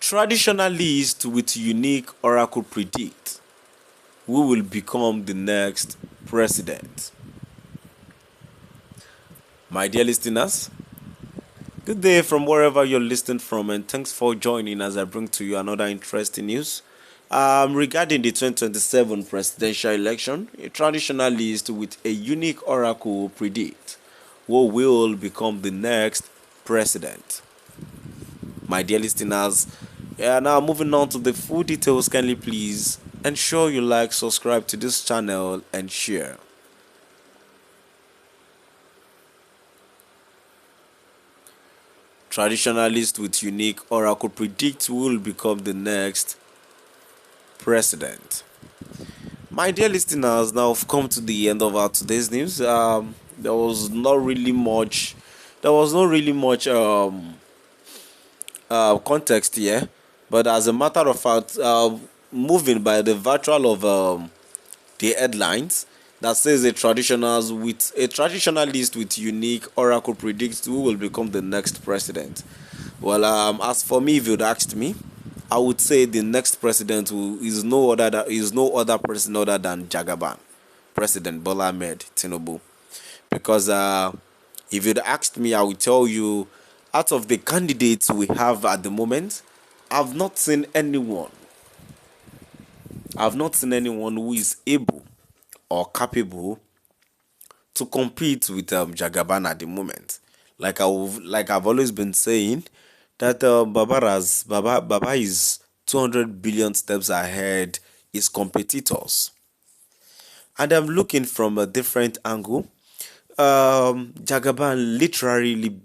Traditionalist with unique oracle predict who will become the next president. My dear listeners, good day from wherever you're listening from, and thanks for joining as I bring to you another interesting news. Regarding the 2027 presidential election, a traditionalist with a unique oracle predict who will become the next president. My dear listeners, now moving on to the full details, kindly please ensure you like, subscribe to this channel, and share. Traditionalist with unique oracle predicts who will become the next president. My dear listeners, now we've come to the end of our today's news. There was not really much. There was not really much context here, but as a matter of fact, moving by the virtual of the headlines that says a traditionalist with unique oracle predicts who will become the next president. Well, as for me, if you'd asked me, I would say the next president is no other person other than Jagaban, President Bola Ahmed Tinubu. Because if you'd asked me, I would tell you, out of the candidates we have at the moment, I've not seen anyone. I've not seen anyone who is able or capable to compete with Jagaban at the moment. Like I've always been saying, that Baba is 200 billion steps ahead his competitors, and I'm looking from a different angle. Jagaban literally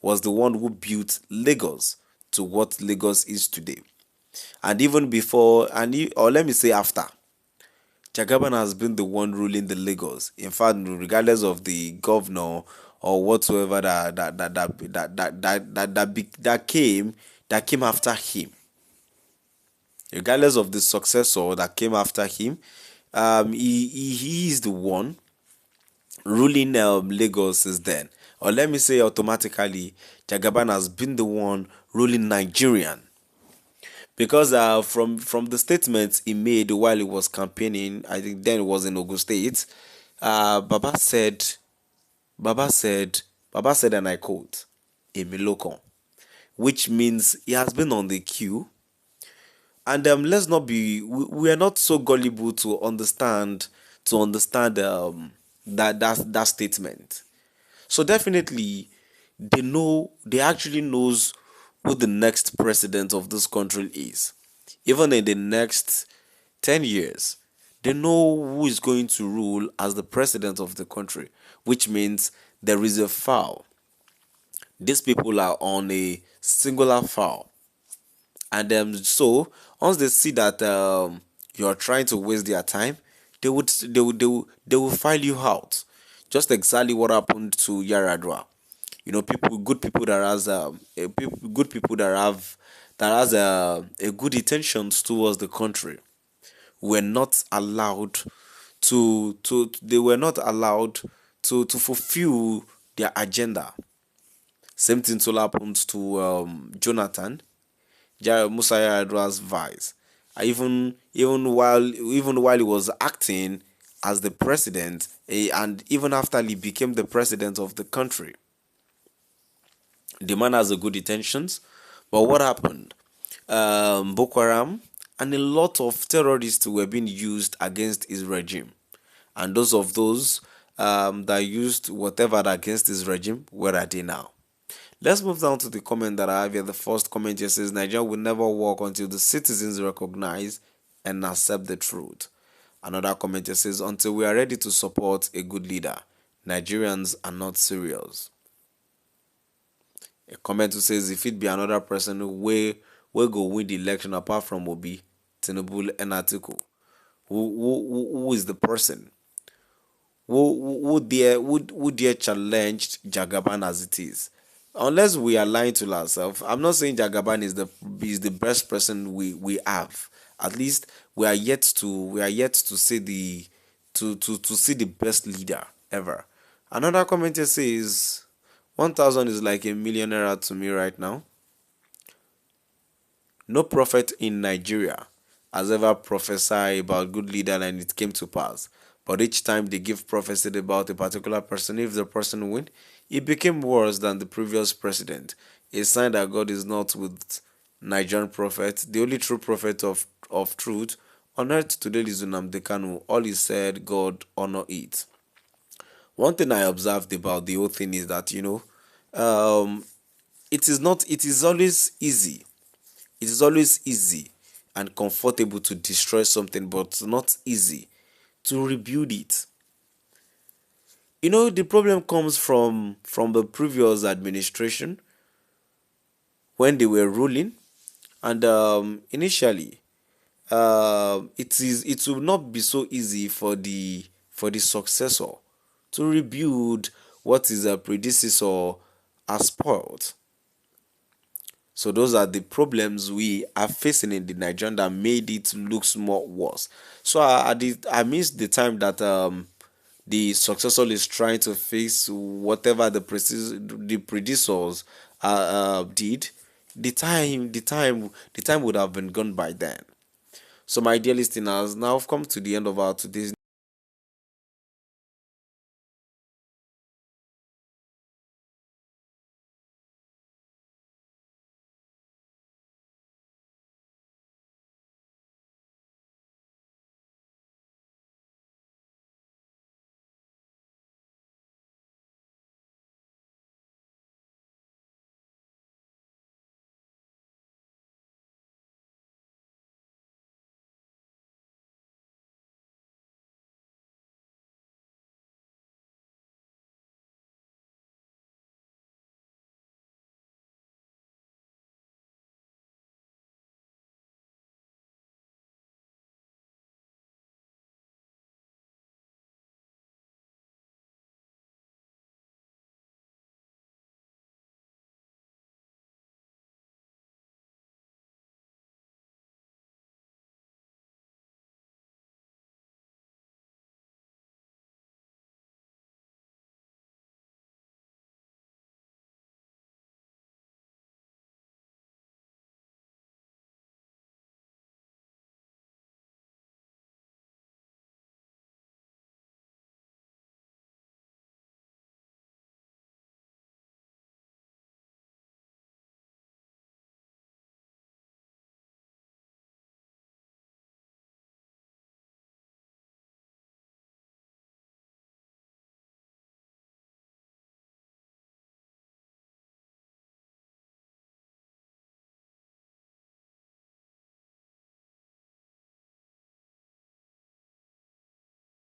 was the one who built Lagos to what Lagos is today, and even before or let me say after. Jagaban has been the one ruling the Lagos. In fact, regardless of the governor or whatsoever that came after him, regardless of the successor that came after him, he is the one ruling Lagos since then. Or let me say automatically, Jagaban has been the one ruling Nigerian. Because from the statements he made while he was campaigning, I think then it was in Ogun State, Baba said, Baba said, Baba said, and I quote, Emilokon, which means he has been on the queue. And let's not be, we are not so gullible to understand that statement. So definitely, they actually knows who the next president of this country is. Even in the next 10 years, they know who is going to rule as the president of the country, which means there is a foul. These people are on a singular foul. And so once they see that you're trying to waste their time, they will file you out. Just exactly what happened to Yaradua. Good people that has good people that has a good intentions towards the country were not allowed they were not allowed to fulfill their agenda. Same thing to happened to Jonathan, Musa Yar'Adua's vice. Even while he was acting as the president, and even after he became the president of the country, the man has a good intentions, but what happened? Boko Haram and a lot of terrorists were being used against his regime, and those that used whatever against his regime, where are they now? Let's move down to the comment that I have here. The first comment here says Nigeria will never work until the citizens recognize and accept the truth. Another comment here says until we are ready to support a good leader, Nigerians are not serious. A comment who says if it be another person who go win the election apart from Obi, Tinubu and Atiku, who is the person who dare challenge Jagaban as it is? Unless we are lying to ourselves, I'm not saying Jagaban is the best person we have. At least we are yet to see to see the best leader ever. Another commenter says, 1,000 is like a millionaire to me right now. No prophet in Nigeria has ever prophesied about good leader and it came to pass. But each time they give prophecy about a particular person, if the person win, it became worse than the previous president. A sign that God is not with Nigerian prophet. The only true prophet of truth on earth today is Nnamdi Kanu. All he said, God honor it. One thing I observed about the whole thing is that um, it is not. It is always easy. It is always easy and comfortable to destroy something, but not easy to rebuild it. The problem comes from the previous administration when they were ruling, and initially, it will not be so easy for the successor to rebuild what his predecessor has spoiled. So those are the problems we are facing in the Nigerian that made it looks more worse. So I missed the time that the successor is trying to fix whatever the predecessors did. The time would have been gone by then. So my dear listeners, now I've come to the end of our today's